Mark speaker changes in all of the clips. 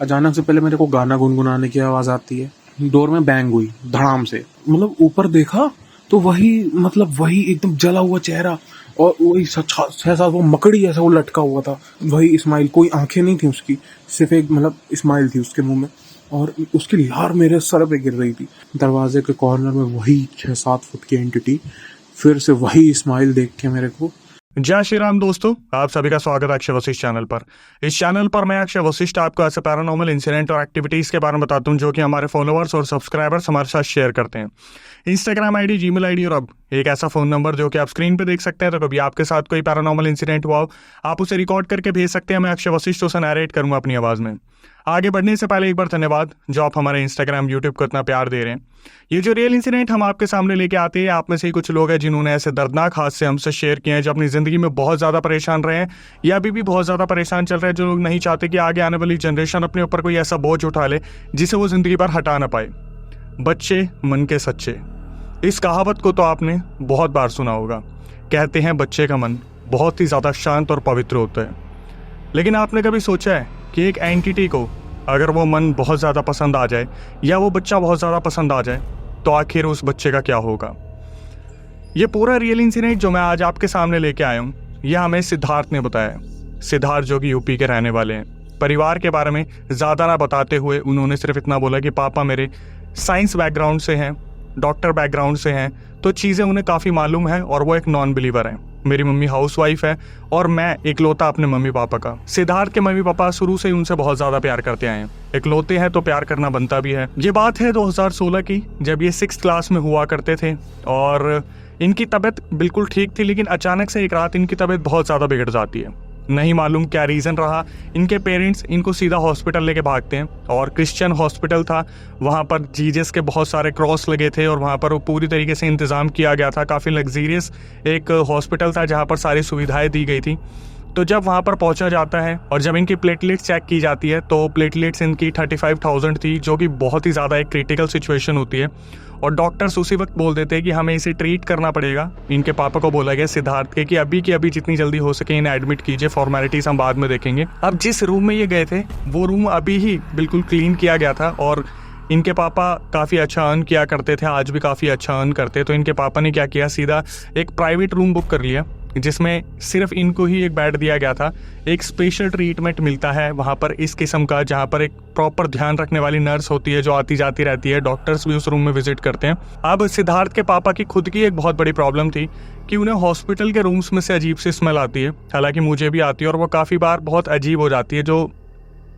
Speaker 1: अचानक से पहले मेरे को गाना गुनगुनाने की आवाज आती है, डोर में बैंग हुई धड़ाम से। मतलब ऊपर देखा तो वही एकदम जला हुआ चेहरा और वही 6-7 वो मकड़ी ऐसा वो लटका हुआ था। वही स्माइल, कोई आंखें नहीं थी उसकी, सिर्फ एक स्माइल थी उसके मुंह में और उसकी लार मेरे सर पे गिर रही थी। दरवाजे के कॉर्नर में वही 6-7 फुट की एंटिटी फिर से वही स्माइल देख के मेरे को।
Speaker 2: जय श्री राम दोस्तों, आप सभी का स्वागत है अक्षय वशिष्ठ चैनल पर। इस चैनल पर मैं अक्षय वशिष्ठ आपको ऐसे पैरानॉर्मल इंसिडेंट और एक्टिविटीज के बारे में बताता हूं जो कि हमारे फॉलोअर्स और सब्सक्राइबर्स हमारे साथ शेयर करते हैं। इंस्टाग्राम आईडी, जीमेल आईडी और अब एक ऐसा फोन नंबर जो कि आप स्क्रीन पे देख सकते हैं। तो कभी आपके साथ कोई पैरानॉर्मल इंसिडेंट हुआ हो, आप उसे रिकॉर्ड करके भेज सकते हैं। मैं अक्षय वशिष्ठ उसे नरेट करूंगा अपनी आवाज में। आगे बढ़ने से पहले एक बार धन्यवाद जो आप हमारे इंस्टाग्राम, यूट्यूब को इतना प्यार दे रहे हैं। ये जो रियल इंसिडेंट हम आपके सामने लेके आते हैं, आप में से ही कुछ लोग हैं जिन्होंने ऐसे दर्दनाक हादसे हमसे शेयर किए हैं, जो अपनी जिंदगी में बहुत ज्यादा परेशान रहे हैं या अभी भी बहुत ज्यादा परेशान चल रहे हैं, जो लोग नहीं चाहते कि आगे आने वाली जनरेशन अपने ऊपर कोई ऐसा बोझ उठा ले जिसे वो जिंदगी पर हटा ना पाए। बच्चे मन के सच्चे, इस कहावत को तो आपने बहुत बार सुना होगा। कहते हैं बच्चे का मन बहुत ही ज्यादा शांत और पवित्र होता है, लेकिन आपने कभी सोचा है कि एक एंटिटी को अगर वो मन बहुत ज़्यादा पसंद आ जाए या वो बच्चा बहुत ज़्यादा पसंद आ जाए तो आखिर उस बच्चे का क्या होगा। ये पूरा रियल इंसिडेंट जो मैं आज आपके सामने लेके आया हूँ, यह हमें सिद्धार्थ ने बताया। सिद्धार्थ जो कि यूपी के रहने वाले हैं। परिवार के बारे में ज़्यादा ना बताते हुए उन्होंने सिर्फ इतना बोला कि पापा मेरे साइंस बैकग्राउंड से हैं, डॉक्टर बैकग्राउंड से हैं, तो चीज़ें उन्हें काफ़ी मालूम है और वो एक नॉन बिलीवर हैं। मेरी मम्मी हाउसवाइफ है और मैं इकलौता अपने मम्मी पापा का। सिद्धार्थ के मम्मी पापा शुरू से ही उनसे बहुत ज्यादा प्यार करते आए हैं। इकलौते हैं तो प्यार करना बनता भी है। ये बात है 2016 की, जब ये 6th क्लास में हुआ करते थे और इनकी तबीयत बिल्कुल ठीक थी, लेकिन अचानक से एक रात इनकी तबीयत बहुत ज्यादा बिगड़ जाती है। नहीं मालूम क्या रीज़न रहा, इनके पेरेंट्स इनको सीधा हॉस्पिटल लेके भागते हैं और क्रिश्चियन हॉस्पिटल था। वहाँ पर जीजस के बहुत सारे क्रॉस लगे थे और वहाँ पर वो पूरी तरीके से इंतज़ाम किया गया था। काफ़ी लग्जीरियस एक हॉस्पिटल था जहाँ पर सारी सुविधाएं दी गई थी। तो जब वहाँ पर पहुँचा जाता है और जब इनकी प्लेटलेट्स चेक की जाती है तो प्लेटलेट्स इनकी 35,000 थी, जो कि बहुत ही ज़्यादा एक क्रिटिकल सिचुएशन होती है। और डॉक्टर्स उसी वक्त बोल देते हैं कि हमें इसे ट्रीट करना पड़ेगा। इनके पापा को बोला गया सिद्धार्थ के कि अभी जितनी जल्दी हो सके इन्हें एडमिट कीजिए, फॉर्मेलिटीज हम बाद में देखेंगे। अब जिस रूम में ये गए थे वो रूम अभी ही बिल्कुल क्लीन किया गया था और इनके पापा काफ़ी अच्छा अर्न किया करते थे, आज भी काफ़ी अच्छा अर्न करते। तो इनके पापा ने क्या किया, सीधा एक प्राइवेट रूम बुक कर लिया जिसमें सिर्फ इनको ही एक बेड दिया गया था। एक स्पेशल ट्रीटमेंट मिलता है वहाँ पर इस किस्म का, जहाँ पर एक प्रॉपर ध्यान रखने वाली नर्स होती है जो आती जाती रहती है। डॉक्टर्स भी उस रूम में विजिट करते हैं। अब सिद्धार्थ के पापा की खुद की एक बहुत बड़ी प्रॉब्लम थी कि उन्हें हॉस्पिटल के रूम्स में से अजीब सी स्मेल आती है। हालांकि मुझे भी आती है और वो काफ़ी बार बहुत अजीब हो जाती है, जो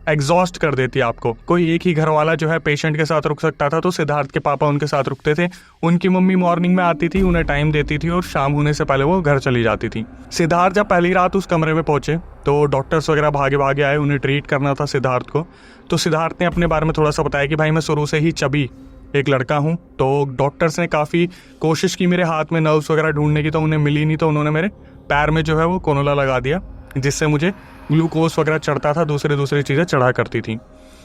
Speaker 2: एग्जॉस्ट कर देती है आपको। कोई एक ही घर वाला जो है पेशेंट के साथ रुक सकता था, तो सिद्धार्थ के पापा उनके साथ रुकते थे। उनकी मम्मी मॉर्निंग में आती थी, उन्हें टाइम देती थी और शाम होने से पहले वो घर चली जाती थी। सिद्धार्थ जब पहली रात उस कमरे में पहुंचे तो डॉक्टर्स वगैरह भागे भागे आए, उन्हें ट्रीट करना था सिद्धार्थ को। तो सिद्धार्थ ने अपने बारे में थोड़ा सा बताया कि भाई मैं शुरू से ही चबी एक लड़का हूँ। तो डॉक्टर्स ने काफ़ी कोशिश की मेरे हाथ में नर्व्स वगैरह ढूंढने की, तो उन्हें मिली नहीं। तो उन्होंने मेरे पैर में जो है वो कोनोला लगा दिया, जिससे मुझे ग्लूकोज वगैरह चढ़ता था, दूसरी चीज़ें चढ़ा करती थी।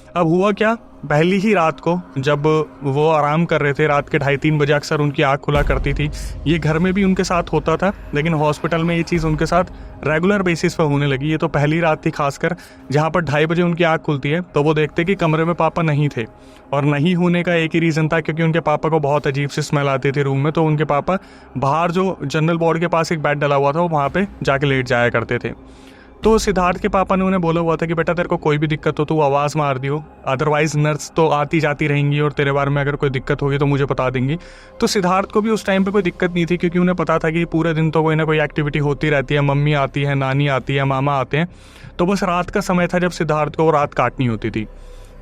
Speaker 2: अब हुआ क्या, पहली ही रात को जब वो आराम कर रहे थे, रात के 2:30-3 बजे अक्सर उनकी आँख खुला करती थी। ये घर में भी उनके साथ होता था, लेकिन हॉस्पिटल में ये चीज़ उनके साथ रेगुलर बेसिस पर होने लगी। ये तो पहली रात थी खासकर, जहाँ पर 2:30 बजे उनकी आँख खुलती है तो वो देखते कि कमरे में पापा नहीं थे। और नहीं होने का एक ही रीज़न था, क्योंकि उनके पापा को बहुत अजीब सी स्मेल आती थी रूम में। तो उनके पापा बाहर जो जनरल वार्ड के पास एक बेड डला हुआ था, वो वहाँ पर जाके लेट जाया करते थे। तो सिद्धार्थ के पापा ने उन्हें बोला हुआ था कि बेटा तेरे को कोई भी दिक्कत हो तो आवाज़ मार दियो, अदरवाइज नर्स तो आती जाती रहेंगी और तेरे बारे में अगर कोई दिक्कत होगी तो मुझे बता देंगी। तो सिद्धार्थ को भी उस टाइम पे कोई दिक्कत नहीं थी, क्योंकि उन्हें पता था कि पूरे दिन तो कोई ना कोई एक्टिविटी होती रहती है। मम्मी आती है, नानी आती है, मामा आते हैं। तो बस रात का समय था जब सिद्धार्थ को रात काटनी होती थी।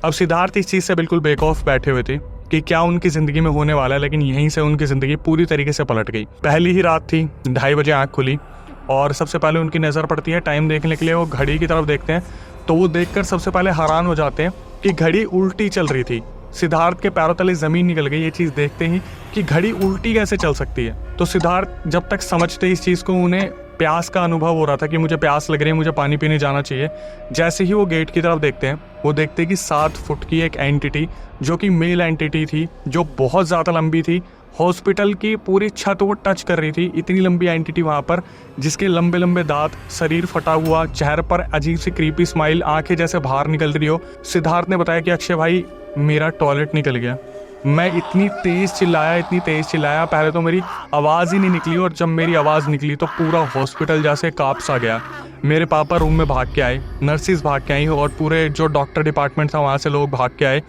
Speaker 2: अब सिद्धार्थ इस चीज़ से बिल्कुल बेखौफ बैठे हुए थे कि क्या उनकी ज़िंदगी में होने वाला है, लेकिन यहीं से उनकी ज़िंदगी पूरी तरीके से पलट गई। पहली ही रात थी, 2:30 बजे आँख खुली और सबसे पहले उनकी नज़र पड़ती है टाइम देखने के लिए। वो घड़ी की तरफ देखते हैं तो वो देखकर सबसे पहले हैरान हो जाते हैं कि घड़ी उल्टी चल रही थी। सिद्धार्थ के पैरों तले ज़मीन निकल गई ये चीज़ देखते ही कि घड़ी उल्टी कैसे चल सकती है। तो सिद्धार्थ जब तक समझते इस चीज़ को, उन्हें प्यास का अनुभव हो रहा था कि मुझे प्यास लग रही है, मुझे पानी पीने जाना चाहिए। जैसे ही वो गेट की तरफ देखते हैं, वो देखते हैं कि 7 फुट की एक एंटिटी, जो कि मेल एंटिटी थी, जो बहुत ज़्यादा लंबी थी हॉस्पिटल की पूरी छत वो टच कर रही थी, इतनी लंबी एंटिटी वहाँ पर, जिसके लंबे लंबे दांत, शरीर फटा हुआ, चेहरे पर अजीब सी क्रीपी स्माइल, आंखें जैसे बाहर निकल रही हो। सिद्धार्थ ने बताया कि अक्षय भाई मेरा टॉयलेट निकल गया। मैं इतनी तेज़ चिल्लाया, पहले तो मेरी आवाज़ ही नहीं निकली, और जब मेरी आवाज़ निकली तो पूरा हॉस्पिटल जैसे काँप सा गया। मेरे पापा रूम में भाग के आए, नर्सिस भाग के आई, और पूरे जो डॉक्टर डिपार्टमेंट था वहाँ से लोग भाग के आए,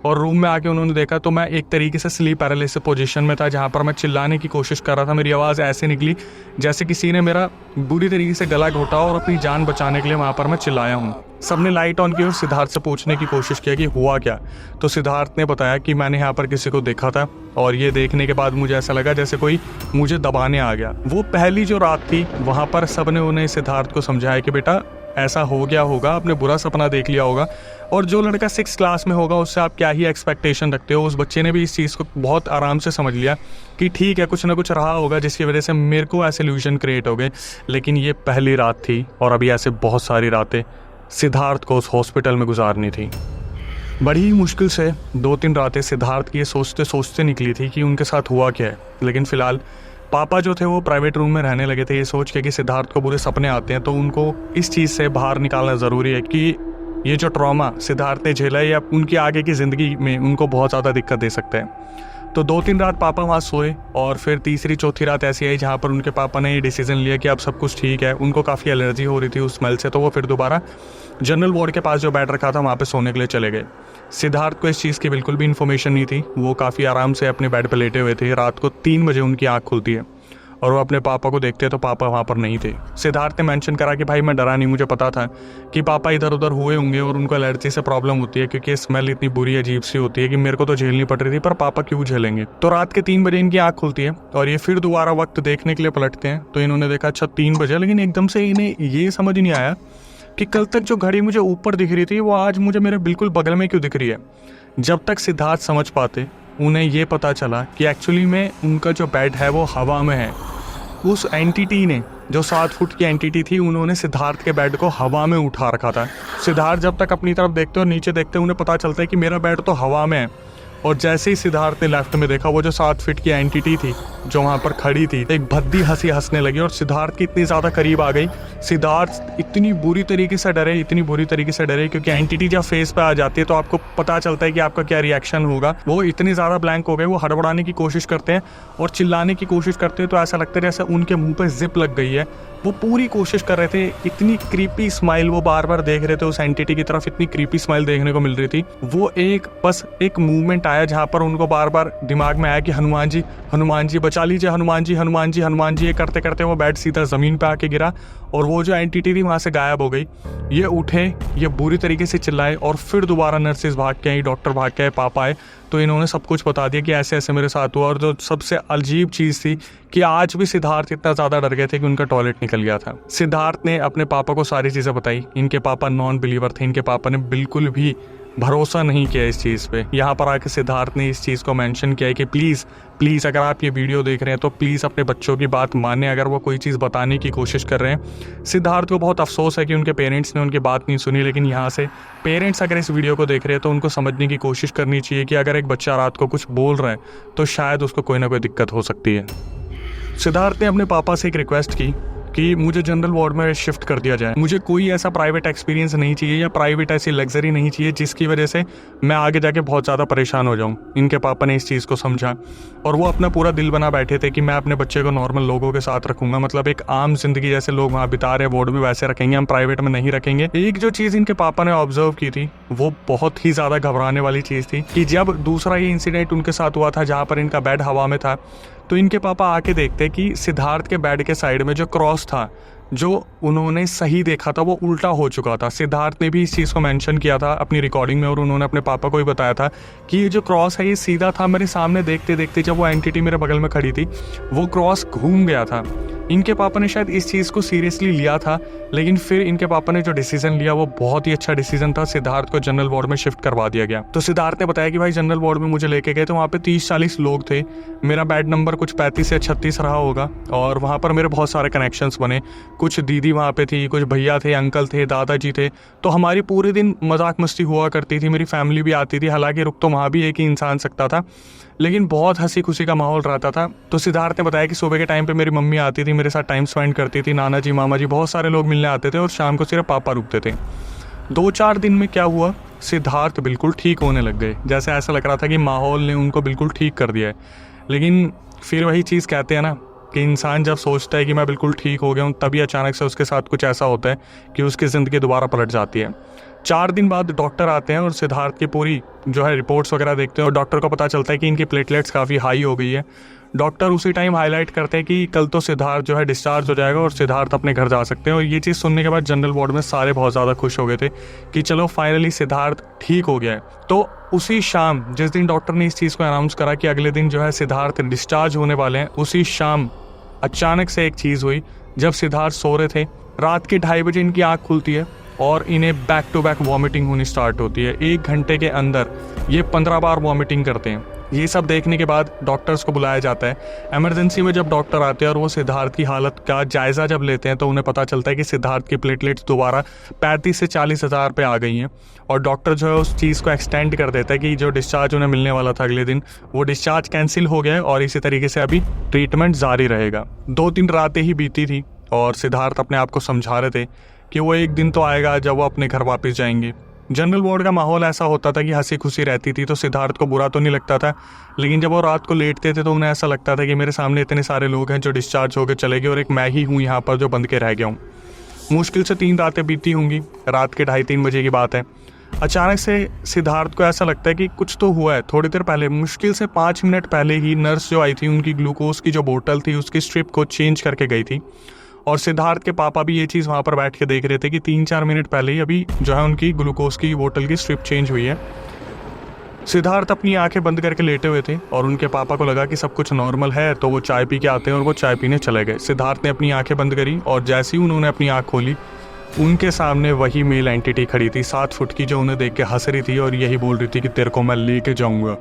Speaker 2: और रूम में आके उन्होंने देखा तो मैं एक तरीके से स्लीप पैरालिसिस पोजीशन में था, जहाँ पर मैं चिल्लाने की कोशिश कर रहा था। मेरी आवाज़ ऐसे निकली जैसे किसी ने मेरा बुरी तरीके से गला घोटा और अपनी जान बचाने के लिए वहाँ पर मैं चिल्लाया हूँ। सबने लाइट ऑन की और सिद्धार्थ से पूछने की कोशिश किया कि हुआ क्या। तो सिद्धार्थ ने बताया कि मैंने यहाँ पर किसी को देखा था, और ये देखने के बाद मुझे ऐसा लगा जैसे कोई मुझे दबाने आ गया। वो पहली जो रात थी वहाँ पर सबने उन्हें सिद्धार्थ को समझाया कि बेटा ऐसा हो गया होगा, आपने बुरा सपना देख लिया होगा, और जो लड़का 6 क्लास में होगा उससे आप क्या ही एक्सपेक्टेशन रखते हो। उस बच्चे ने भी इस चीज़ को बहुत आराम से समझ लिया कि ठीक है, कुछ ना कुछ रहा होगा जिसकी वजह से मेरे को ऐसे इल्यूजन क्रिएट हो गए। लेकिन ये पहली रात थी, और अभी ऐसे बहुत सारी रातें सिद्धार्थ को उस हॉस्पिटल में गुजारनी थी। बड़ी ही मुश्किल से 2-3 रातें सिद्धार्थ की ये सोचते सोचते निकली थी कि उनके साथ हुआ क्या है। लेकिन फ़िलहाल पापा जो थे वो प्राइवेट रूम में रहने लगे थे, ये सोच के कि सिद्धार्थ को बुरे सपने आते हैं, तो उनको इस चीज़ से बाहर निकालना ज़रूरी है कि ये जो ट्रॉमा सिद्धार्थ ने झेला है या उनकी आगे की ज़िंदगी में उनको बहुत ज़्यादा दिक्कत दे सकता है। तो 2-3 रात पापा वहाँ सोए, और फिर तीसरी चौथी रात ऐसी आई जहाँ पर उनके पापा ने ये डिसीजन लिया कि अब सब कुछ ठीक है। उनको काफ़ी एलर्जी हो रही थी उस स्मेल से, तो वो फिर दोबारा जनरल वार्ड के पास जो बेड रखा था वहाँ पे सोने के लिए चले गए। सिद्धार्थ को इस चीज़ की बिल्कुल भी इन्फॉर्मेशन नहीं थी। वो काफ़ी आराम से अपने बेड पर लेटे हुए थे। रात को 3 बजे उनकी आँख खुलती है, और वो अपने पापा को देखते हैं तो पापा वहाँ पर नहीं थे। सिद्धार्थ ने मेंशन करा कि भाई मैं डरा नहीं, मुझे पता था कि पापा इधर उधर हुए होंगे और उनको एलर्जी से प्रॉब्लम होती है, क्योंकि स्मेल इतनी बुरी अजीब सी होती है कि मेरे को तो झेलनी पड़ रही थी, पर पापा क्यों झेलेंगे। तो रात के 3 बजे इनकी आँख खुलती है, और ये फिर दोबारा वक्त देखने के लिए पलटते हैं। तो इन्होंने देखा अच्छा 3 बजे, लेकिन एकदम से इन्हें ये समझ नहीं आया कि कल तक जो घड़ी मुझे ऊपर दिख रही थी वो आज मुझे मेरे बिल्कुल बगल में क्यों दिख रही है। जब तक सिद्धार्थ समझ पाते उन्हें ये पता चला कि एक्चुअली में उनका जो बेड है वो हवा में है। उस एंटिटी ने, जो 7 फुट की एंटिटी थी, उन्होंने सिद्धार्थ के बेड को हवा में उठा रखा था। सिद्धार्थ जब तक अपनी तरफ देखते और नीचे देखते उन्हें पता चलता है कि मेरा बेड तो हवा में है, और जैसे ही सिद्धार्थ ने लेफ्ट में देखा वो जो 7 फीट की एंटिटी थी जो वहाँ पर खड़ी थी, एक भद्दी हंसी हंसने लगी और सिद्धार्थ की इतनी ज़्यादा करीब आ गई। सिद्धार्थ इतनी बुरी तरीके से डरे क्योंकि एंटिटी जब फेस पे आ जाती है तो आपको पता चलता है कि आपका क्या रिएक्शन होगा। वो इतनी ज़्यादा ब्लैंक हो गए, वो हड़बड़ाने की कोशिश करते हैं और चिल्लाने की कोशिश करते हैं, तो ऐसा लगता है जैसे उनके मुंह पे जिप लग गई है। वो पूरी कोशिश कर रहे थे, इतनी क्रीपी स्माइल वो बार बार देख रहे थे उस एंटिटी की तरफ, इतनी क्रीपी स्माइल देखने को मिल रही थी। वो बस एक मूवमेंट आया जहाँ पर उनको बार बार दिमाग में आया कि हनुमान जी बचा लीजिए, हनुमान जी। ये करते करते वो बेड सीधा ज़मीन पे आके गिरा और वो जो एंटिटी थी वहाँ से गायब हो गई। ये उठे, ये बुरी तरीके से चिल्लाए और फिर दोबारा नर्सेज भाग के आई, डॉक्टर भाग के आए, पापा आए, तो इन्होंने सब कुछ बता दिया कि ऐसे ऐसे मेरे साथ हुआ। और जो सबसे अजीब चीज़ थी कि आज भी सिद्धार्थ इतना ज़्यादा डर गए थे कि उनका टॉयलेट निकल गया था। सिद्धार्थ ने अपने पापा को सारी चीज़ें बताई। इनके पापा नॉन बिलीवर थे, इनके पापा ने बिल्कुल भी भरोसा नहीं किया इस चीज़ पे। यहाँ पर आके सिद्धार्थ ने इस चीज़ को मेंशन किया है कि प्लीज़ अगर आप ये वीडियो देख रहे हैं तो प्लीज़ अपने बच्चों की बात माने अगर वो कोई चीज़ बताने की कोशिश कर रहे हैं। सिद्धार्थ को बहुत अफसोस है कि उनके पेरेंट्स ने उनकी बात नहीं सुनी, लेकिन यहाँ से पेरेंट्स अगर इस वीडियो को देख रहे हैं तो उनको समझने की कोशिश करनी चाहिए कि अगर एक बच्चा रात को कुछ बोल रहा है तो शायद उसको कोई ना कोई दिक्कत हो सकती है। सिद्धार्थ ने अपने पापा से एक रिक्वेस्ट की कि मुझे जनरल वार्ड में शिफ्ट कर दिया जाए। मुझे कोई ऐसा प्राइवेट एक्सपीरियंस नहीं चाहिए या प्राइवेट ऐसी लग्जरी नहीं चाहिए जिसकी वजह से मैं आगे जाके बहुत ज़्यादा परेशान हो जाऊं। इनके पापा ने इस चीज़ को समझा और वो अपना पूरा दिल बना बैठे थे कि मैं अपने बच्चे को नॉर्मल लोगों के साथ रखूंगा, मतलब एक आम जिंदगी जैसे लोग वहाँ बिता रहे वार्ड में वैसे रखेंगे, हम प्राइवेट में नहीं रखेंगे। एक जो चीज़ इनके पापा ने ऑब्जर्व की थी वो बहुत ही ज़्यादा घबराने वाली चीज़ थी कि जब दूसरा ये इंसिडेंट उनके साथ हुआ था जहाँ पर इनका बेड हवा में था, तो इनके पापा आके देखते कि सिद्धार्थ के बेड के साइड में जो क्रॉस था, जो उन्होंने सही देखा था, वो उल्टा हो चुका था। सिद्धार्थ ने भी इस चीज़ को मेंशन किया था अपनी रिकॉर्डिंग में और उन्होंने अपने पापा को भी बताया था कि ये जो क्रॉस है ये सीधा था। मेरे सामने देखते देखते जब वो एंटिटी मेरे बगल में खड़ी थी वो क्रॉस घूम गया था। इनके पापा ने शायद इस चीज़ को सीरियसली लिया था, लेकिन फिर इनके पापा ने जो डिसीजन लिया वो बहुत ही अच्छा डिसीजन था। सिद्धार्थ को जनरल वार्ड में शिफ्ट करवा दिया गया। तो सिद्धार्थ ने बताया कि भाई जनरल वार्ड में मुझे लेके गए तो वहाँ पे 30-40 लोग थे। मेरा बेड नंबर कुछ 35 या 36 रहा होगा और वहाँ पर मेरे बहुत सारे कनेक्शंस बने। कुछ दीदी वहाँ पे थी, कुछ भैया थे, अंकल थे, दादाजी थे। तो हमारी पूरे दिन मजाक मस्ती हुआ करती थी, मेरी फैमिली भी आती थी। हालांकि रुक तो वहाँ भी एक ही इंसान सकता था, लेकिन बहुत हंसी खुशी का माहौल रहता था। तो सिद्धार्थ ने बताया कि सुबह के टाइम पे मेरी मम्मी आती थी, मेरे साथ टाइम स्पेंड करती थी, नाना जी मामा जी बहुत सारे लोग मिलने आते थे और शाम को सिर्फ पापा रुकते थे। 2-4 दिन में क्या हुआ, सिद्धार्थ बिल्कुल ठीक होने लग गए। जैसे ऐसा लग रहा था कि माहौल ने उनको बिल्कुल ठीक कर दिया है। लेकिन फिर वही चीज़ कहते हैं ना कि इंसान जब सोचता है कि मैं बिल्कुल ठीक हो गया हूँ, तभी अचानक से उसके साथ कुछ ऐसा होता है कि उसकी ज़िंदगी दोबारा पलट जाती है। 4 दिन बाद डॉक्टर आते हैं और सिद्धार्थ की पूरी जो है रिपोर्ट्स वगैरह देखते हैं और डॉक्टर को पता चलता है कि इनकी प्लेटलेट्स काफ़ी हाई हो गई है। डॉक्टर उसी टाइम हाईलाइट करते हैं कि कल तो सिद्धार्थ जो है डिस्चार्ज हो जाएगा और सिद्धार्थ अपने घर जा सकते हैं। और ये चीज़ सुनने के बाद जनरल वार्ड में सारे बहुत ज़्यादा खुश हो गए थे कि चलो फाइनली सिद्धार्थ ठीक हो गया है। तो उसी शाम जिस दिन डॉक्टर ने इस चीज़ को अनाउंस करा कि अगले दिन जो है सिद्धार्थ डिस्चार्ज होने वाले हैं, उसी शाम अचानक से एक चीज़ हुई। जब सिद्धार्थ सो रहे थे, रात के 2:30 बजे इनकी आँख खुलती है और इन्हें बैक टू बैक वॉमिटिंग होनी स्टार्ट होती है। 1 घंटे के अंदर ये 15 बार वॉमिटिंग करते हैं। ये सब देखने के बाद डॉक्टर्स को बुलाया जाता है। इमरजेंसी में जब डॉक्टर आते हैं और वो सिद्धार्थ की हालत का जायज़ा जब लेते हैं तो उन्हें पता चलता है कि सिद्धार्थ की प्लेटलेट्स दोबारा 35 से 40 हज़ार पे आ गई हैं। और डॉक्टर जो है उस चीज़ को एक्सटेंड कर देता है कि जो डिस्चार्ज उन्हें मिलने वाला था अगले दिन, वो डिस्चार्ज कैंसिल हो गया है और इसी तरीके से अभी ट्रीटमेंट जारी रहेगा। 2-3 रातें ही बीती थी और सिद्धार्थ अपने आप को समझा रहे थे कि वो एक दिन तो आएगा जब वो अपने घर वापस जाएंगे। जनरल वार्ड का माहौल ऐसा होता था कि हंसी खुशी रहती थी, तो सिद्धार्थ को बुरा तो नहीं लगता था। लेकिन जब वो रात को लेटते थे तो उन्हें ऐसा लगता था कि मेरे सामने इतने सारे लोग हैं जो डिस्चार्ज होकर चले गए और एक मैं ही हूँ यहाँ पर जो बंद के रह गया हूँ। मुश्किल से 3 रातें बीती होंगी। रात के 2:30-3 बजे की बात है। अचानक से सिद्धार्थ को ऐसा लगता है कि कुछ तो हुआ है। थोड़ी देर पहले, मुश्किल से 5 मिनट पहले ही नर्स जो आई थी, उनकी ग्लूकोज की जो बोतल थी उसकी स्ट्रिप को चेंज करके गई थी। और सिद्धार्थ के पापा भी ये चीज़ वहाँ पर बैठ के देख रहे थे कि 3-4 मिनट पहले ही अभी जो है उनकी ग्लूकोज की बोतल की स्ट्रिप चेंज हुई है। सिद्धार्थ अपनी आंखें बंद करके लेटे हुए थे और उनके पापा को लगा कि सब कुछ नॉर्मल है, तो वो चाय पी के आते हैं और वो चाय पीने चले गए। सिद्धार्थ ने अपनी आंखें बंद करी और जैसे ही उन्होंने अपनी आंख खोली, उनके सामने वही मेल एंटिटी खड़ी थी 7 फुट की, जो उन्हें देख के हंस रही थी और यही बोल रही थी कि तेरे को मैं लेके जाऊंगा।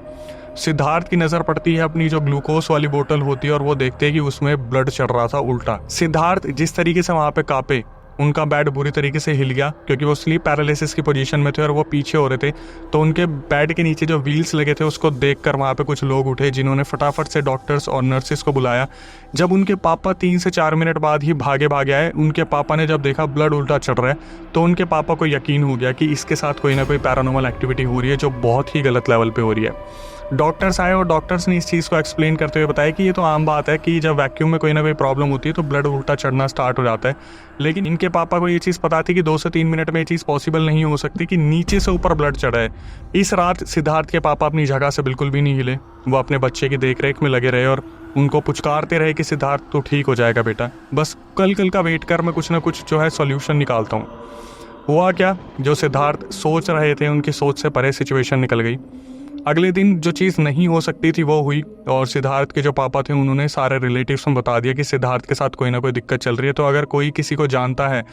Speaker 2: सिद्धार्थ की नज़र पड़ती है अपनी जो ग्लूकोज वाली बोतल होती है और वो देखते हैं कि उसमें ब्लड चढ़ रहा था उल्टा। सिद्धार्थ जिस तरीके से वहाँ पे कांपे, उनका बेड बुरी तरीके से हिल गया क्योंकि वो स्लीप पैरालिसिस की पोजीशन में थे और वो पीछे हो रहे थे। तो उनके बेड के नीचे जो व्हील्स लगे थे उसको देखकर वहाँ पे कुछ लोग उठे, जिन्होंने फटाफट से डॉक्टर्स और नर्सिस को बुलाया। जब उनके पापा 3 से 4 मिनट बाद ही भागे आए, उनके पापा ने जब देखा ब्लड उल्टा चढ़ रहा है, तो उनके पापा को यकीन हो गया कि इसके साथ कोई ना कोई पैरानॉर्मल एक्टिविटी हो रही है जो बहुत ही गलत लेवल पे हो रही है। डॉक्टर्स आए और डॉक्टर्स ने इस चीज़ को एक्सप्लेन करते हुए बताया कि ये तो आम बात है कि जब वैक्यूम में कोई ना कोई प्रॉब्लम होती है तो ब्लड उल्टा चढ़ना स्टार्ट हो जाता है। लेकिन इनके पापा को ये चीज़ पता थी कि 2 से 3 मिनट में ये चीज़ पॉसिबल नहीं हो सकती कि नीचे से ऊपर ब्लड चढ़ा है। इस रात सिद्धार्थ के पापा अपनी जगह से बिल्कुल भी नहीं हिले। वो अपने बच्चे की देख रेख में लगे रहे और उनको पुचकारते रहे कि सिद्धार्थ तो ठीक हो जाएगा बेटा, बस कल का वेट कर, मैं कुछ ना कुछ जो है सॉल्यूशन निकालता हूँ। हुआ क्या, जो सिद्धार्थ सोच रहे थे उनकी सोच से परे सिचुएशन निकल गई। अगले दिन जो चीज़ नहीं हो सकती थी वो हुई और सिद्धार्थ के जो पापा थे उन्होंने सारे रिलेटिव्स में बता दिया कि सिद्धार्थ के साथ कोई ना कोई दिक्कत चल रही है, तो अगर कोई किसी को जानता है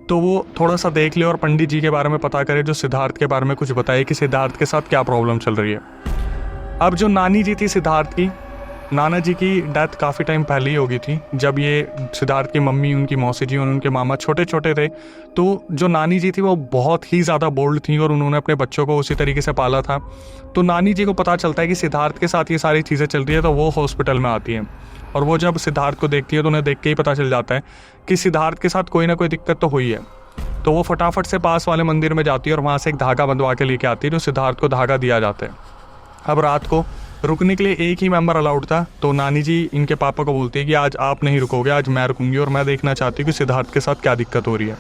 Speaker 2: तो वो थोड़ा सा देख ले और पंडित जी के बारे में पता करे जो सिद्धार्थ के बारे में कुछ बताए कि सिद्धार्थ के साथ क्या प्रॉब्लम चल रही है। अब जो नानी जी थी सिद्धार्थ की, नाना जी की डेथ काफ़ी टाइम पहले ही हो गई थी। जब ये सिद्धार्थ की मम्मी, उनकी मौसी जी और उनके मामा छोटे छोटे थे, तो जो नानी जी थी वो बहुत ही ज़्यादा बोल्ड थी और उन्होंने अपने बच्चों को उसी तरीके से पाला था। तो नानी जी को पता चलता है कि सिद्धार्थ के साथ ये सारी चीज़ें चल रही है, तो वो हॉस्पिटल में आती हैं और वो जब सिद्धार्थ को देखती है तो उन्हें देख के ही पता चल जाता है कि सिद्धार्थ के साथ कोई ना कोई दिक्कत तो हुई है। तो वो फटाफट से पास वाले मंदिर में जाती है और वहाँ से एक धागा बंधवा के लेके आती है, जो सिद्धार्थ को धागा दिया जाता है। अब रात को रुकने के लिए एक ही मेंबर अलाउड था, तो नानी जी इनके पापा को बोलती है कि आज आप नहीं रुकोगे, आज मैं रुकूंगी और मैं देखना चाहती हूँ कि सिद्धार्थ के साथ क्या दिक्कत हो रही है।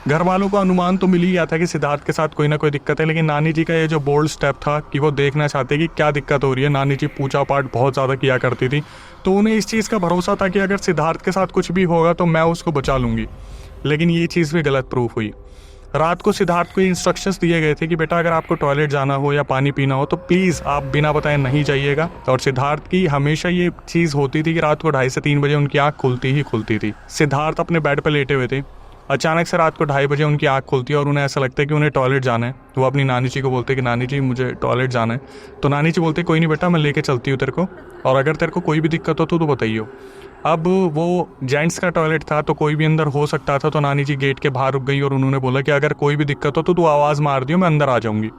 Speaker 2: घर वालों को अनुमान तो मिल ही गया था कि सिद्धार्थ के साथ कोई ना कोई दिक्कत है, लेकिन नानी जी का ये जो बोल्ड स्टेप था कि वो देखना चाहते कि क्या दिक्कत हो रही है। नानी जी पूजा पाठ बहुत ज़्यादा किया करती थी, तो उन्हें इस चीज़ का भरोसा था कि अगर सिद्धार्थ के साथ कुछ भी होगा तो मैं उसको बचा लूँगी। लेकिन ये चीज़ भी गलत प्रूफ हुई। रात को सिद्धार्थ को इंस्ट्रक्शंस दिए गए थे कि बेटा अगर आपको टॉयलेट जाना हो या पानी पीना हो तो प्लीज़ आप बिना बताए नहीं जाइएगा। और सिद्धार्थ की हमेशा ये चीज़ होती थी कि रात को 2:30 से 3 बजे उनकी आँख खुलती ही खुलती थी। सिद्धार्थ अपने बेड पर लेटे हुए थे, अचानक से रात को 2:30 बजे उनकी आँख खुलती है और उन्हें ऐसा लगता है कि उन्हें टॉयलेट जाना है। तो वो अपनी नानी जी को बोलते हैं कि नानी जी मुझे टॉयलेट जाना है। तो नानी जी बोलते कोई नहीं बेटा, मैं लेके चलती हूँ तेरे को, और अगर तेरे को कोई भी दिक्कत हो तो बताइए। अब वो जेंट्स का टॉयलेट था तो कोई भी अंदर हो सकता था, तो नानी जी गेट के बाहर रुक गई और उन्होंने बोला कि अगर कोई भी दिक्कत हो तो तू आवाज़ मार दियो, मैं अंदर आ जाऊँगी।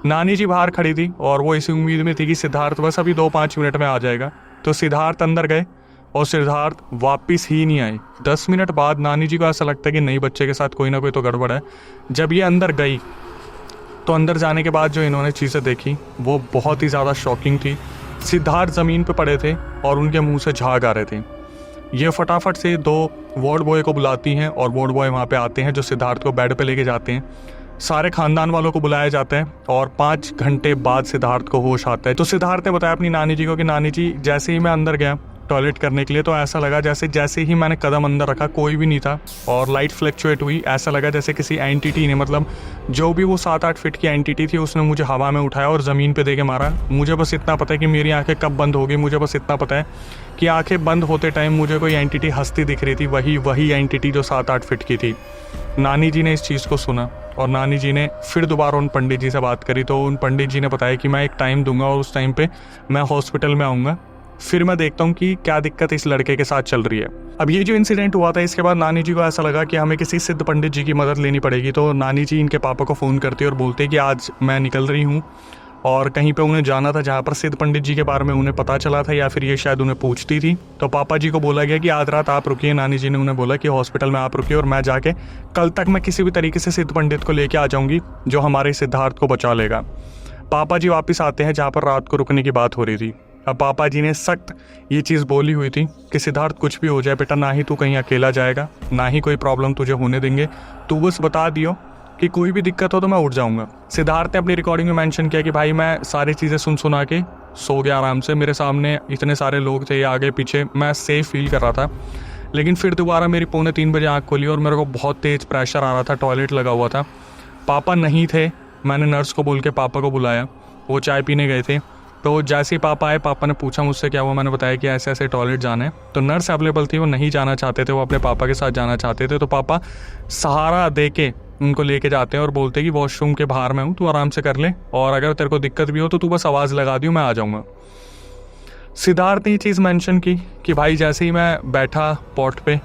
Speaker 2: नानी जी बाहर खड़ी थी और वो इसी उम्मीद में थी कि सिद्धार्थ बस अभी 2-5 मिनट में आ जाएगा। तो सिद्धार्थ अंदर गए और सिद्धार्थ वापस ही नहीं आए। 10 मिनट बाद नानी जी को ऐसा लगता है कि नहीं, बच्चे के साथ कोई ना कोई तो गड़बड़ है। जब ये अंदर गई तो अंदर जाने के बाद जो इन्होंने चीज़ें देखी वो बहुत ही ज़्यादा शॉकिंग थी। सिद्धार्थ ज़मीन पे पड़े थे और उनके मुंह से झाग आ रहे थे। ये फटाफट से 2 वार्ड बॉय को बुलाती हैं और वार्ड बॉय वहाँ पे आते हैं जो सिद्धार्थ को बेड पे लेके जाते हैं। सारे खानदान वालों को बुलाया जाता है और 5 घंटे बाद सिद्धार्थ को होश आता है। तो सिद्धार्थ ने बताया अपनी नानी जी को कि नानी जी, जैसे ही मैं अंदर गया टॉयलेट करने के लिए तो ऐसा लगा जैसे ही मैंने कदम अंदर रखा कोई भी नहीं था और लाइट फ्लक्चुएट हुई। ऐसा लगा जैसे किसी एंटिटी ने, मतलब जो भी वो 7-8 फीट की एंटिटी थी, उसने मुझे हवा में उठाया और ज़मीन पे दे के मारा। मुझे बस इतना पता है कि मेरी आंखें कब बंद हो गई। मुझे बस इतना पता है कि आंखें बंद होते टाइम मुझे कोई एंटिटी हंसती दिख रही थी, वही एंटिटी जो 7-8 फीट की थी। नानी जी ने इस चीज़ को सुना और नानी जी ने फिर दोबारा उन पंडित जी से बात करी। तो उन पंडित जी ने बताया कि मैं एक टाइम दूंगा और उस टाइम पे मैं हॉस्पिटल में आऊँगा, फिर मैं देखता हूँ कि क्या दिक्कत इस लड़के के साथ चल रही है। अब ये जो इंसिडेंट हुआ था, इसके बाद नानी जी को ऐसा लगा कि हमें किसी सिद्ध पंडित जी की मदद लेनी पड़ेगी। तो नानी जी इनके पापा को फ़ोन करती है और बोलते हैं कि आज मैं निकल रही हूँ और कहीं पे उन्हें जाना था जहाँ पर सिद्ध पंडित जी के बारे में उन्हें पता चला था या फिर ये शायद उन्हें पूछती थी। तो पापा जी को बोला गया कि आज रात आप रुकिए। नानी जी ने उन्हें बोला कि हॉस्पिटल में आप रुकिए और मैं जाके कल तक मैं किसी भी तरीके से सिद्ध पंडित को लेके आ जाऊँगी जो हमारे सिद्धार्थ को बचा लेगा। पापा जी वापस आते हैं जहाँ पर रात को रुकने की बात हो रही थी। अब पापा जी ने सख्त ये चीज़ बोली हुई थी कि सिद्धार्थ कुछ भी हो जाए बेटा, ना ही तू कहीं अकेला जाएगा, ना ही कोई प्रॉब्लम तुझे होने देंगे, तू बस बता दियो कि कोई भी दिक्कत हो तो मैं उठ जाऊंगा। सिद्धार्थ ने अपनी रिकॉर्डिंग में मेंशन किया कि भाई मैं सारी चीज़ें सुना के सो गया आराम से, मेरे सामने इतने सारे लोग थे आगे पीछे, मैं सेफ फील कर रहा था। लेकिन फिर दोबारा मेरी 2:45 बजे आँख खोली और मेरे को बहुत तेज़ प्रेशर आ रहा था, टॉयलेट लगा हुआ था। पापा नहीं थे, मैंने नर्स को बोल के पापा को बुलाया, वो चाय पीने गए थे। तो जैसे ही पापा आए, पापा ने पूछा मुझसे क्या हुआ, मैंने बताया कि ऐसे ऐसे टॉयलेट जाना है। तो नर्स अवेलेबल थी, वो नहीं जाना चाहते थे, वो अपने पापा के साथ जाना चाहते थे। तो पापा सहारा दे के उनको लेके जाते हैं और बोलते हैं कि वॉशरूम के बाहर मैं हूँ, तू आराम से कर ले और अगर तेरे को दिक्कत भी हो तो तू बस आवाज़ लगा दियो, मैं आ जाऊँगा। सिद्धार्थ ने ये चीज़ मेंशन की कि भाई जैसे ही मैं बैठा पॉट पे,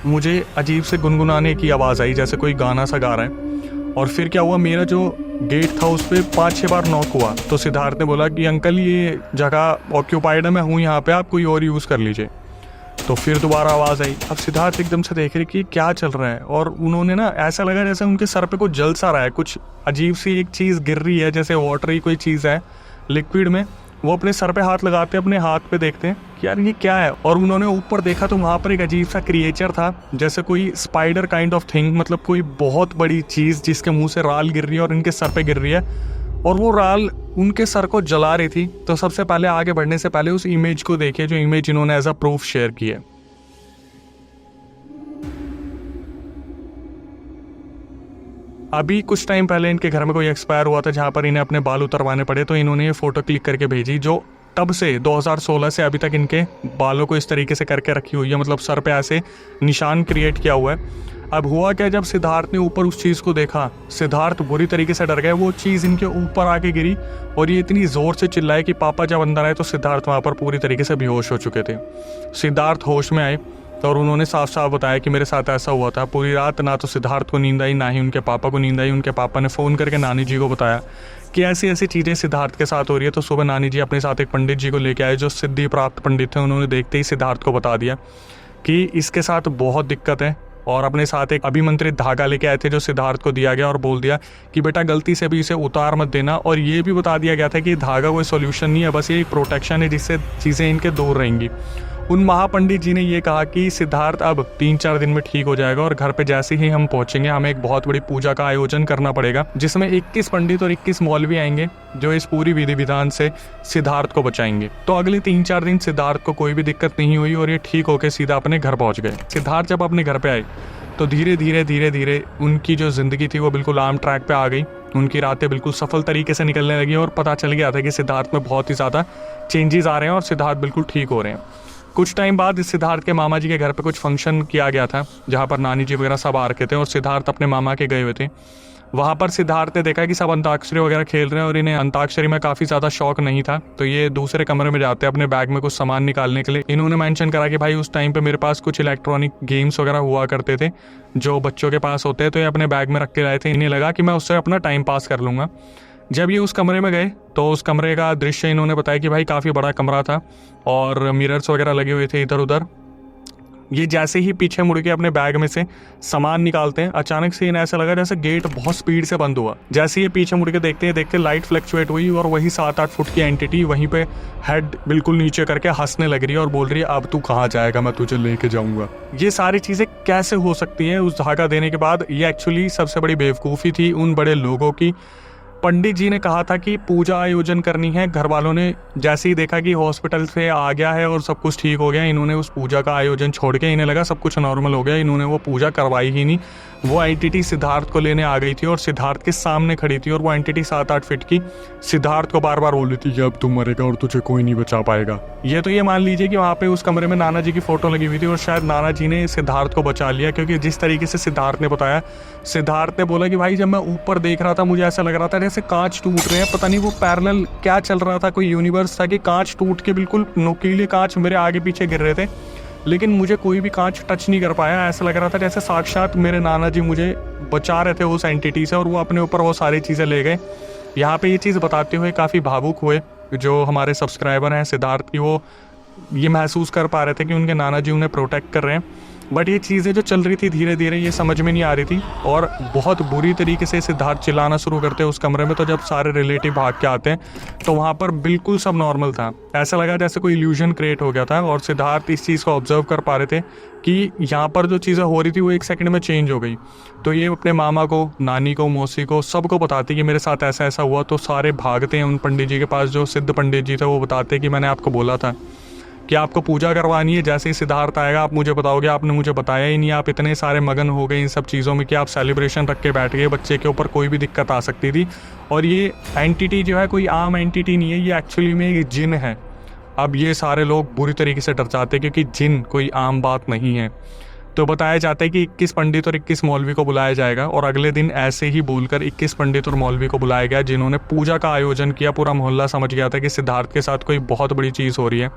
Speaker 2: मुझे अजीब से गुनगुनाने की आवाज़ आई जैसे कोई गाना सा गा रहा है। और फिर क्या हुआ, मेरा जो गेट था उस पर 5-6 बार नॉक हुआ। तो सिद्धार्थ ने बोला कि अंकल ये जगह ऑक्यूपाइड है, मैं हूँ यहाँ पे, आप कोई और यूज़ कर लीजिए। तो फिर दोबारा आवाज़ आई। अब सिद्धार्थ एकदम से देख रहे कि क्या चल रहा है और उन्होंने ना ऐसा लगा जैसे उनके सर पे कुछ जल सा रहा है, कुछ अजीब सी एक चीज़ गिर रही है जैसे वाटरी कोई चीज़ है लिक्विड में। वो अपने सर पे हाथ लगाते, अपने हाथ पे देखते हैं कि यार ये क्या है। और उन्होंने ऊपर देखा तो वहाँ पर एक अजीब सा क्रिएचर था, जैसे कोई स्पाइडर काइंड ऑफ थिंग, मतलब कोई बहुत बड़ी चीज़ जिसके मुंह से राल गिर रही है और इनके सर पे गिर रही है और वो राल उनके सर को जला रही थी। तो सबसे पहले आगे बढ़ने से पहले उस इमेज को देखिए जो इमेज इन्होंने एज अ प्रूफ शेयर की है। अभी कुछ टाइम पहले इनके घर में कोई एक्सपायर हुआ था जहाँ पर इन्हें अपने बाल उतरवाने पड़े, तो इन्होंने ये फ़ोटो क्लिक करके भेजी जो तब से 2016 से अभी तक इनके बालों को इस तरीके से करके रखी हुई है, मतलब सर पे ऐसे निशान क्रिएट किया हुआ है। अब हुआ क्या, जब सिद्धार्थ ने ऊपर उस चीज़ को देखा, सिद्धार्थ बुरी तरीके से डर गए। वो चीज़ इनके ऊपर आके गिरी और ये इतनी ज़ोर से चिल्लाए कि पापा जब अंदर आए तो सिद्धार्थ वहाँ पर पूरी तरीके से बेहोश हो चुके थे। सिद्धार्थ होश में आए और उन्होंने साफ साफ बताया कि मेरे साथ ऐसा हुआ था। पूरी रात ना तो सिद्धार्थ को नींद आई, ना ही उनके पापा को नींद आई। उनके पापा ने फ़ोन करके नानी जी को बताया कि ऐसी ऐसी चीज़ें सिद्धार्थ के साथ हो रही है। तो सुबह नानी जी अपने साथ एक पंडित जी को लेके आए जो सिद्धि प्राप्त पंडित थे। उन्होंने देखते ही सिद्धार्थ को बता दिया कि इसके साथ बहुत दिक्कत है और अपने साथ एक अभिमंत्रित धागा लेके आए थे जो सिद्धार्थ को दिया गया और बोल दिया कि बेटा गलती से भी इसे उतार मत देना। और ये भी बता दिया गया था कि धागा कोई सॉल्यूशन नहीं है, बस ये एक प्रोटेक्शन है जिससे चीज़ें इनके दूर रहेंगी। उन महापंडित जी ने ये कहा कि सिद्धार्थ अब 3-4 दिन में ठीक हो जाएगा और घर पे जैसे ही हम पहुंचेंगे हमें एक बहुत बड़ी पूजा का आयोजन करना पड़ेगा जिसमें 21 पंडित और 21 मौलवी आएंगे जो इस पूरी विधि विधान से सिद्धार्थ को बचाएंगे। तो अगले 3-4 दिन सिद्धार्थ को कोई भी दिक्कत नहीं हुई और ये ठीक होकर सीधा अपने घर पहुँच गए। सिद्धार्थ जब अपने घर पे आए तो धीरे धीरे उनकी जो ज़िंदगी थी वो बिल्कुल आम ट्रैक पे आ गई। उनकी रातें बिल्कुल सफल तरीके से निकलने लगी और पता चल गया था कि सिद्धार्थ में बहुत ही ज़्यादा चेंजेस आ रहे हैं और सिद्धार्थ बिल्कुल ठीक हो रहे हैं। कुछ टाइम बाद इस सिद्धार्थ के मामा जी के घर पे कुछ फंक्शन किया गया था जहाँ पर नानी जी वगैरह सब आ रखे थे और सिद्धार्थ अपने मामा के गए हुए थे। वहाँ पर सिद्धार्थ ने देखा कि सब अंताक्षरी वगैरह खेल रहे हैं और इन्हें अंताक्षरी में काफ़ी ज़्यादा शौक नहीं था, तो ये दूसरे कमरे में जाते हैं अपने बैग में कुछ सामान निकालने के लिए। इन्होंने मेंशन करा कि भाई उस टाइम पे मेरे पास कुछ इलेक्ट्रॉनिक गेम्स वगैरह हुआ करते थे जो बच्चों के पास होते हैं, तो ये अपने बैग में रख के लाए थे। इन्हें लगा कि मैं उससे अपना टाइम पास कर लूँगा। जब ये उस कमरे में गए तो उस कमरे का दृश्य इन्होंने बताया कि भाई काफ़ी बड़ा कमरा था और मिरर्स वगैरह लगे हुए थे इधर उधर। ये जैसे ही पीछे मुड़ के अपने बैग में से सामान निकालते हैं, अचानक से इन्हें ऐसा लगा जैसे गेट बहुत स्पीड से बंद हुआ। जैसे ये पीछे मुड़ के देखते लाइट फ्लक्चुएट हुई और वही 7-8 फुट की एंटिटी वहीं पे हेड बिल्कुल नीचे करके हंसने लग रही है और बोल रही है अब तू कहाँ जाएगा, मैं तुझे लेके जाऊंगा। ये सारी चीज़ें कैसे हो सकती हैं उस धागा देने के बाद? ये एक्चुअली सबसे बड़ी बेवकूफ़ी थी उन बड़े लोगों की। पंडित जी ने कहा था कि पूजा आयोजन करनी है। घर वालों ने जैसे ही देखा कि हॉस्पिटल से आ गया है और सब कुछ ठीक हो गया, इन्होंने उस पूजा का आयोजन छोड़ के, इन्हें लगा सब कुछ नॉर्मल हो गया, इन्होंने वो पूजा करवाई ही नहीं। वो एंटिटी सिद्धार्थ को लेने आ गई थी और सिद्धार्थ के सामने खड़ी थी और वो एंटिटी 7-8 फीट की सिद्धार्थ को बार बार बोल रही थी कि अब तू मरेगा और तुझे कोई नहीं बचा पाएगा। ये तो ये मान लीजिए कि वहाँ पे उस कमरे में नाना जी की फोटो लगी हुई थी और शायद नाना जी ने सिद्धार्थ को बचा लिया, क्योंकि जिस तरीके से सिद्धार्थ ने बताया, सिद्धार्थ ने बोला कि भाई जब मैं ऊपर देख रहा था मुझे ऐसा लग रहा था जैसे कांच टूट रहे हैं, पता नहीं वो पैरेलल क्या चल रहा था, कोई यूनिवर्स था कि कांच टूट के बिल्कुल नुकीले कांच मेरे आगे पीछे गिर रहे थे, लेकिन मुझे कोई भी कांच टच नहीं कर पाया। ऐसा लग रहा था जैसे साक्षात मेरे नाना जी मुझे बचा रहे थे उस एंटिटी से और वो अपने ऊपर वो सारी चीज़ें ले गए। यहाँ पे ये चीज़ बताते हुए काफ़ी भावुक हुए जो हमारे सब्सक्राइबर हैं सिद्धार्थ की, वो ये महसूस कर पा रहे थे कि उनके नाना जी उन्हें प्रोटेक्ट कर रहे हैं। बट ये चीज़ें जो चल रही थी धीरे धीरे ये समझ में नहीं आ रही थी और बहुत बुरी तरीके से सिद्धार्थ चिल्लाना शुरू करते हैं उस कमरे में। तो जब सारे रिलेटिव भाग के आते हैं तो वहाँ पर बिल्कुल सब नॉर्मल था, ऐसा लगा जैसे कोई इल्यूजन क्रिएट हो गया था और सिद्धार्थ इस चीज़ को ऑब्जर्व कर पा रहे थे कि यहाँ पर जो चीज़ें हो रही थी वो 1 सेकंड में चेंज हो गई। तो ये अपने मामा को, नानी को, मौसी को, सबको बताते कि मेरे साथ ऐसा ऐसा हुआ। तो सारे भागते हैं उन पंडित जी के पास जो सिद्ध पंडित जी थे। वो बताते कि मैंने आपको बोला था कि आपको पूजा करवानी है, जैसे ही सिद्धार्थ आएगा आप मुझे बताओगे, आपने मुझे बताया ही नहीं। आप इतने सारे मगन हो गए इन सब चीज़ों में कि आप सेलिब्रेशन रख के बैठ गए, बच्चे के ऊपर कोई भी दिक्कत आ सकती थी। और ये एंटिटी जो है कोई आम एंटिटी नहीं है, ये एक्चुअली में एक जिन है। अब ये सारे लोग बुरी तरीके से डर जाते हैं क्योंकि जिन कोई आम बात नहीं है। तो बताया जाता है कि 21 पंडित और 21 मौलवी को बुलाया जाएगा और अगले दिन ऐसे ही बोलकर 21 पंडित और मौलवी को बुलाया गया जिन्होंने पूजा का आयोजन किया। पूरा मोहल्ला समझ गया था कि सिद्धार्थ के साथ कोई बहुत बड़ी चीज़ हो रही है।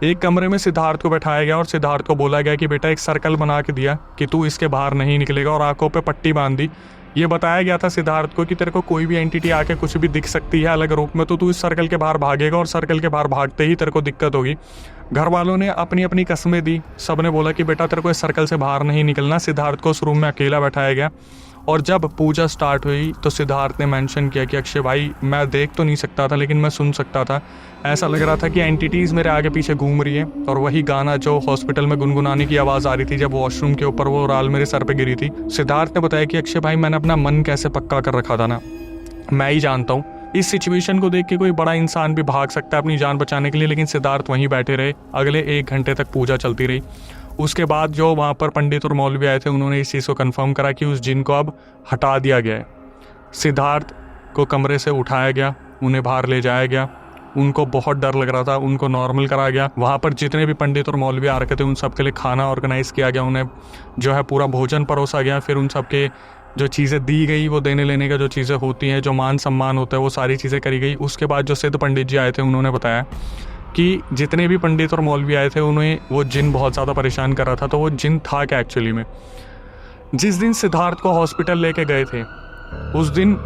Speaker 2: एक कमरे में सिद्धार्थ को बैठाया गया और सिद्धार्थ को बोला गया कि बेटा एक सर्कल बना के दिया कि तू इसके बाहर नहीं निकलेगा और आंखों पे पट्टी बांध दी। ये बताया गया था सिद्धार्थ को कि तेरे को कोई भी एंटिटी आके कुछ भी दिख सकती है अलग रूप में, तो तू इस सर्कल के बाहर भागेगा और सर्कल के बाहर भागते ही तेरे को दिक्कत होगी। घर वालों ने अपनी अपनी कस्में दी, सब ने बोला कि बेटा तेरे को इस सर्कल से बाहर नहीं निकलना। सिद्धार्थ को उस रूम में अकेला बैठाया गया और जब पूजा स्टार्ट हुई तो सिद्धार्थ ने मेंशन किया कि अक्षय भाई मैं देख तो नहीं सकता था लेकिन मैं सुन सकता था। ऐसा लग रहा था कि एंटिटीज़ मेरे आगे पीछे घूम रही है और वही गाना जो हॉस्पिटल में गुनगुनाने की आवाज़ आ रही थी जब वॉशरूम के ऊपर वो राल मेरे सर पे गिरी थी। सिद्धार्थ ने बताया कि अक्षय भाई मैंने अपना मन कैसे पक्का कर रखा था ना, मैं ही जानता हूँ। इस सिचुएशन को देख के कोई बड़ा इंसान भी भाग सकता है अपनी जान बचाने के लिए, लेकिन सिद्धार्थ वहीं बैठे रहे। अगले 1 घंटे तक पूजा चलती रही। उसके बाद जो वहाँ पर पंडित और मौलवी आए थे उन्होंने इस चीज़ को कंफर्म करा कि उस जिन को अब हटा दिया गया है। सिद्धार्थ को कमरे से उठाया गया, उन्हें बाहर ले जाया गया। उनको बहुत डर लग रहा था, उनको नॉर्मल करा गया। वहाँ पर जितने भी पंडित और मौलवी आ रखे थे उन सब के लिए खाना ऑर्गेनाइज़ किया गया, उन्हें जो है पूरा भोजन परोसा गया। फिर उन सब के जो चीज़ें दी गई, वो देने लेने का जो चीज़ें होती हैं, जो मान सम्मान होता है, वो सारी चीज़ें करी गई। उसके बाद जो सिद्ध पंडित जी आए थे उन्होंने बताया कि जितने भी पंडित और मौलवी आए थे उन्हें वो जिन बहुत ज़्यादा परेशान कर रहा था। तो वो जिन था क्या एक्चुअली में? जिस दिन सिद्धार्थ को हॉस्पिटल लेके गए थे उस दिन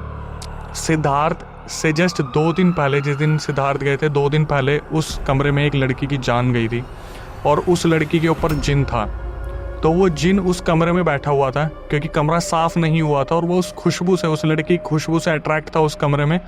Speaker 2: सिद्धार्थ से जस्ट 2 दिन पहले, जिस दिन सिद्धार्थ गए थे 2 दिन पहले उस कमरे में एक लड़की की जान गई थी और उस लड़की के ऊपर जिन था। तो वो जिन उस कमरे में बैठा हुआ था क्योंकि कमरा साफ नहीं हुआ था और वो उस खुशबू से, उस लड़की की खुशबू से अट्रैक्ट था उस कमरे में।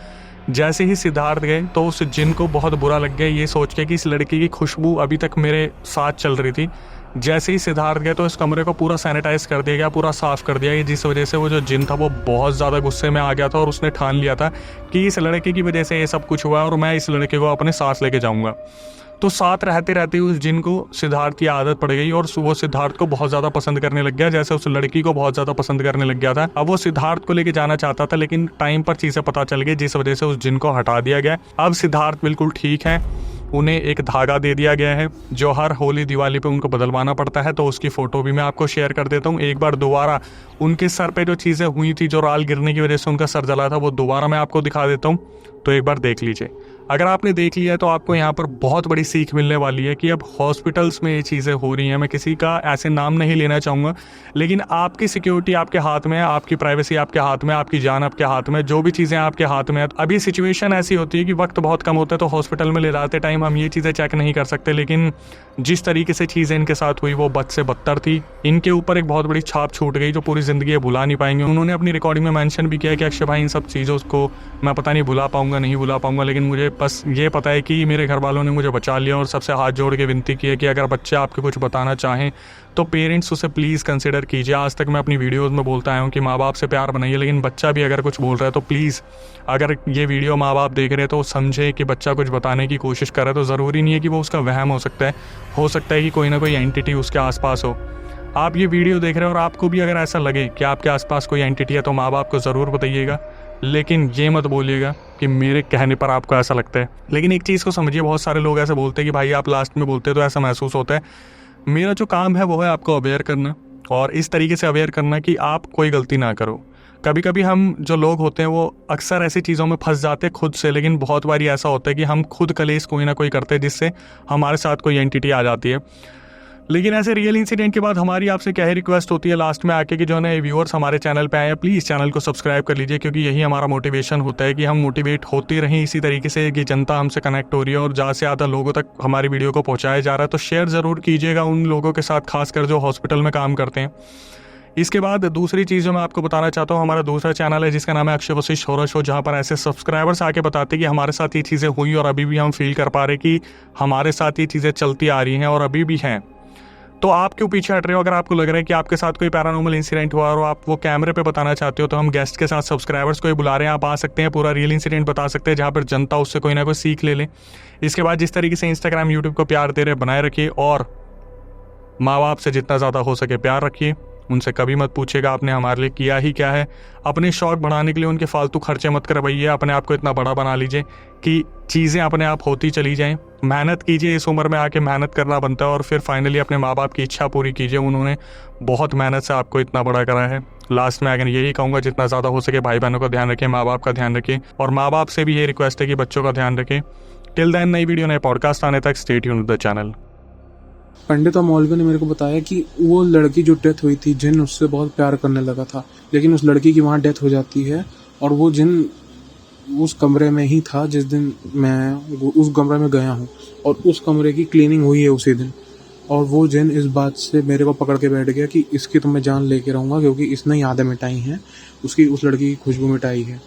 Speaker 2: जैसे ही सिद्धार्थ गए तो उस जिन को बहुत बुरा लग गया ये सोच के कि इस लड़की की खुशबू अभी तक मेरे साथ चल रही थी। जैसे ही सिद्धार्थ गए तो इस कमरे को पूरा सैनिटाइज कर दिया गया, पूरा साफ कर दिया गया, जिस वजह से वो जो जिन था वो बहुत ज़्यादा गुस्से में आ गया था और उसने ठान लिया था कि इस लड़के की वजह से ये सब कुछ हुआ और मैं इस लड़के को अपने साथ लेके जाऊँगा। तो साथ रहते रहते उस जिन को सिद्धार्थ की आदत पड़ गई और वो सिद्धार्थ को बहुत ज़्यादा पसंद करने लग गया, जैसे उस लड़की को बहुत ज़्यादा पसंद करने लग गया था। अब वो सिद्धार्थ को लेके जाना चाहता था लेकिन टाइम पर चीज़ें पता चल गई जिस वजह से उस जिन को हटा दिया गया। अब सिद्धार्थ बिल्कुल ठीक है, उन्हें एक धागा दे दिया गया है जो हर होली दिवाली पे उनको बदलवाना पड़ता है। तो उसकी फ़ोटो भी मैं आपको शेयर कर देता हूँ। एक बार दोबारा उनके सर पे जो चीज़ें हुई थी, जो राल गिरने की वजह से उनका सर जला था, वो दोबारा मैं आपको दिखा देता हूँ, तो एक बार देख लीजिए। अगर आपने देख लिया है तो आपको यहाँ पर बहुत बड़ी सीख मिलने वाली है कि अब हॉस्पिटल्स में ये चीज़ें हो रही हैं। मैं किसी का ऐसे नाम नहीं लेना चाहूँगा, लेकिन आपकी सिक्योरिटी आपके हाथ में है, आपकी प्राइवेसी आपके हाथ में, आपकी जान आपके हाथ में, जो भी चीज़ें आपके हाथ में है। अभी सिचुएशन ऐसी होती है कि वक्त बहुत कम होता है, तो हॉस्पिटल में ले जाते टाइम हम ये चीज़ें चेक नहीं कर सकते, लेकिन जिस तरीके से चीज़ें इनके साथ हुई वो बद से बदतर थी। इनके ऊपर एक बहुत बड़ी छाप छूट गई जो पूरी ज़िंदगी ये भुला नहीं पाएंगे। उन्होंने अपनी रिकॉर्डिंग में मेंशन भी किया कि अक्षय भाई इन सब चीज़ों को मैं पता नहीं भुला पाऊंगा नहीं भुला पाऊंगा, लेकिन मुझे बस ये पता है कि मेरे घर वालों ने मुझे बचा लिया। और सबसे हाथ जोड़ के विनती की है कि अगर बच्चे आपके कुछ बताना चाहें तो पेरेंट्स उसे प्लीज़ कंसिडर कीजिए। आज तक मैं अपनी वीडियोज़ में बोलता आया हूँ कि माँ बाप से प्यार बनाइए, लेकिन बच्चा भी अगर कुछ बोल रहा है तो प्लीज़, अगर ये वीडियो माँ बाप देख रहे हैं तो समझे कि बच्चा कुछ बताने की कोशिश कर रहा है तो ज़रूरी नहीं है कि वो उसका वहम हो सकता है कि कोई ना कोई एंटिटी उसके आसपास हो। आप ये वीडियो देख रहे हो और आपको भी अगर ऐसा लगे कि आपके आसपास कोई एंटिटी है तो माँ बाप को ज़रूर बताइएगा, लेकिन ये मत बोलिएगा कि मेरे कहने पर आपको ऐसा लगता है। लेकिन एक चीज़ को समझिए, बहुत सारे लोग ऐसे बोलते हैं कि भाई आप लास्ट में बोलते तो ऐसा महसूस होता है। मेरा जो काम है वो है आपको अवेयर करना, और इस तरीके से अवेयर करना कि आप कोई गलती ना करो। कभी कभी हम जो लोग होते हैं वो अक्सर ऐसी चीज़ों में फंस जाते हैं खुद से, लेकिन बहुत बारी ऐसा होता है कि हम खुद कलेश कोई ना कोई करते हैं जिससे हमारे साथ कोई एंटिटी आ जाती है। लेकिन ऐसे रियल इंसिडेंट के बाद हमारी आपसे क्या ही रिक्वेस्ट होती है लास्ट में आके कि जो है व्यूअर्स हमारे चैनल पे आए हैं, प्लीज़ चैनल को सब्सक्राइब कर लीजिए, क्योंकि यही हमारा मोटिवेशन होता है कि हम मोटिवेट होते रहें इसी तरीके से कि जनता हमसे कनेक्ट हो रही है और ज़्यादा से ज़्यादा लोगों तक हमारी वीडियो को पहुँचाया जा रहा है। तो शेयर ज़रूर कीजिएगा उन लोगों के साथ, खासकर जो हॉस्पिटल में काम करते हैं। इसके बाद दूसरी चीज़ जो मैं आपको बताना चाहता हूँ, हमारा दूसरा चैनल है जिसका नाम है अक्षय वशिष्ठ हॉरर शो, जहाँ पर ऐसे सब्सक्राइबर्स आके बताते हैं कि हमारे साथ ये चीज़ें हुई और अभी भी हम फील कर पा रहे कि हमारे साथ ये चीज़ें चलती आ रही हैं और अभी भी हैं। तो आप क्यों पीछे हट रहे हो? अगर आपको लग रहा है कि आपके साथ कोई पैरानॉर्मल इंसिडेंट हुआ और आप वो कैमरे पे बताना चाहते हो, तो हम गेस्ट के साथ सब्सक्राइबर्स को ही बुला रहे हैं। आप आ सकते हैं, पूरा रियल इंसिडेंट बता सकते हैं जहाँ पर जनता उससे कोई ना कोई सीख ले ले। इसके बाद जिस तरीके से इंस्टाग्राम यूट्यूब को प्यार दे रहे बनाए रखिए, और माँ बाप से जितना ज़्यादा हो सके प्यार रखिए। उनसे कभी मत पूछेगा आपने हमारे लिए किया ही क्या है। अपने शौक बढ़ाने के लिए उनके फालतू खर्चे मत करवाइए। अपने आप को इतना बड़ा बना लीजिए कि चीज़ें अपने आप होती चली जाएं। मेहनत कीजिए, इस उम्र में आके मेहनत करना बनता है, और फिर फाइनली अपने माँ बाप की इच्छा पूरी कीजिए। उन्होंने बहुत मेहनत से आपको इतना बड़ा करा है। लास्ट में अगर यही कहूँगा, जितना ज़्यादा हो सके भाई बहनों का ध्यान रखें, माँ बाप का ध्यान रखें, और माँ बाप से भी ये रिक्वेस्ट है कि बच्चों का ध्यान रखें। टिल देन, नई वीडियो नए पॉडकास्ट आने तक stay tuned with the channel.
Speaker 1: पंडित और मौलवी ने मेरे को बताया कि वो लड़की जो डेथ हुई थी, जिन उससे बहुत प्यार करने लगा था, लेकिन उस लड़की की वहाँ डेथ हो जाती है, और वो जिन उस कमरे में ही था जिस दिन मैं उस कमरे में गया हूँ, और उस कमरे की क्लीनिंग हुई है उसी दिन। और वो जिन इस बात से मेरे को पकड़ के बैठ गया कि इसकी तो मैं जान लेके रहूँगा, क्योंकि इसने यादें मिटाई हैं, उसकी उस लड़की की खुशबू मिटाई है।